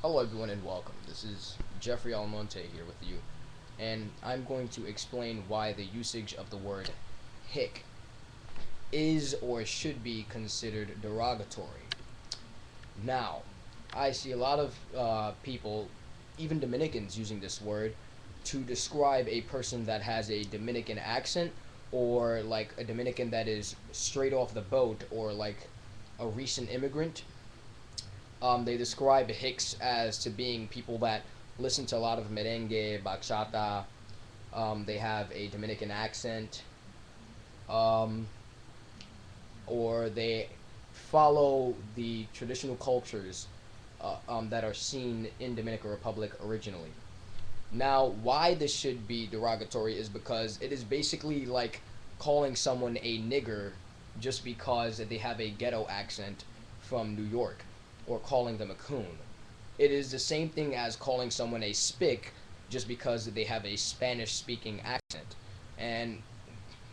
Hello everyone and welcome. This is Jeffrey Almonte here with you, and I'm going to explain why the usage of the word hick is or should be considered derogatory. Now, I see a lot of people, even Dominicans, using this word to describe a person that has a Dominican accent, or like a Dominican that is straight off the boat, or like a recent immigrant. They describe Hicks as to being people that listen to a lot of merengue, bachata. They have a Dominican accent, um, or they follow the traditional cultures that are seen in Dominican Republic originally. Now, why this should be derogatory is because it is basically like calling someone a nigger just because they have a ghetto accent from New York, or calling them a coon. It is the same thing as calling someone a spic just because they have a Spanish speaking accent. And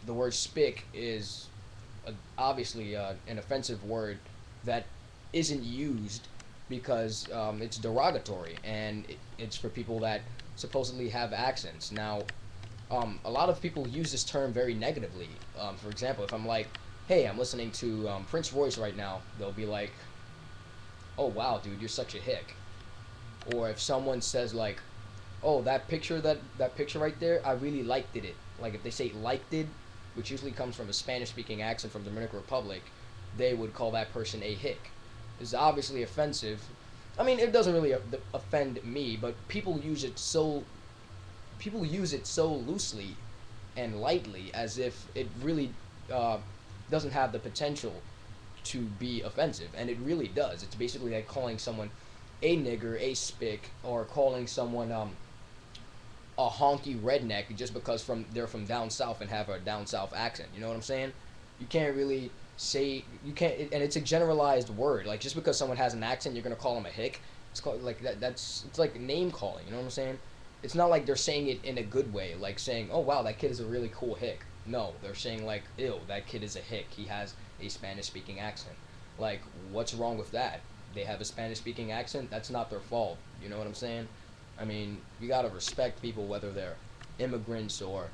the word spic is obviously an offensive word that isn't used because it's derogatory, and it's for people that supposedly have accents. Now, a lot of people use this term very negatively. For example, if I'm like, hey, I'm listening to Prince Royce right now, they'll be like, oh wow, dude, you're such a hick. Or if someone says like, oh, that picture right there, I really liked it. Like if they say liked it, which usually comes from a Spanish speaking accent from the Dominican Republic, they would call that person a hick. It's obviously offensive. I mean, it doesn't really offend me, but people use it so loosely and lightly, as if it really uh, doesn't have the potential to be offensive, and it really does. It's basically like calling someone a nigger, a spick, or calling someone a honky redneck just because they're from down south and have a down south accent. You know what I'm saying? You can't really say you can't, and it's a generalized word. Like just because someone has an accent, you're gonna call them a hick. It's called like that. It's like name calling. You know what I'm saying? It's not like they're saying it in a good way, like saying, "Oh wow, that kid is a really cool hick." No, they're saying like, "Ew, that kid is a hick. He has a Spanish speaking accent." Like, what's wrong with that? They have a Spanish speaking accent. That's not their fault. You know what I'm saying? I mean, you gotta respect people whether they're immigrants or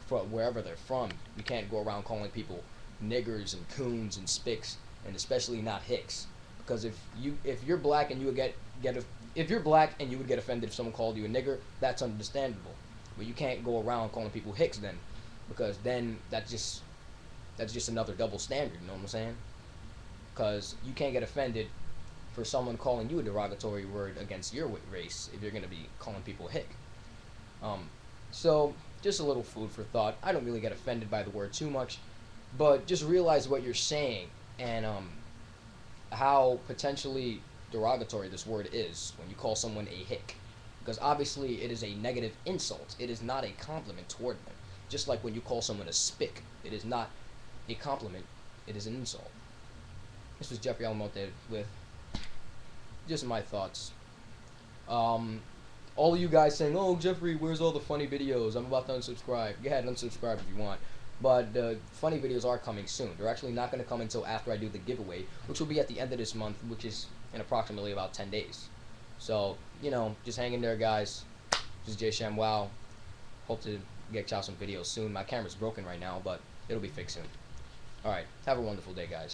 from wherever they're from. You can't go around calling people niggers and coons and spics, and especially not hicks. Because if you're black and you would get a, if you're black and you would get offended if someone called you a nigger, that's understandable. But you can't go around calling people hicks then, because then that's just another double standard. You know what I'm saying? Because you can't get offended for someone calling you a derogatory word against your race if you're gonna be calling people hick. Um, so just a little food for thought. I don't really get offended by the word too much, but just realize what you're saying, and how potentially derogatory this word is when you call someone a hick. Because obviously it is a negative insult. It is not a compliment toward them. Just like when you call someone a spick, it is not a compliment. It is an insult. This was Jeffrey Almonte with just my thoughts. Um, all of you guys saying, "Oh, Jeffrey, where's all the funny videos? I'm about to unsubscribe." Go ahead, unsubscribe if you want. But the funny videos are coming soon. They're actually not going to come until after I do the giveaway, which will be at the end of this month, which is in approximately about 10 days. So, just hang in there, guys. This is Jay Sham. Wow. Hope to get y'all some videos soon. My camera's broken right now, but it'll be fixed soon. Alright, have a wonderful day, guys.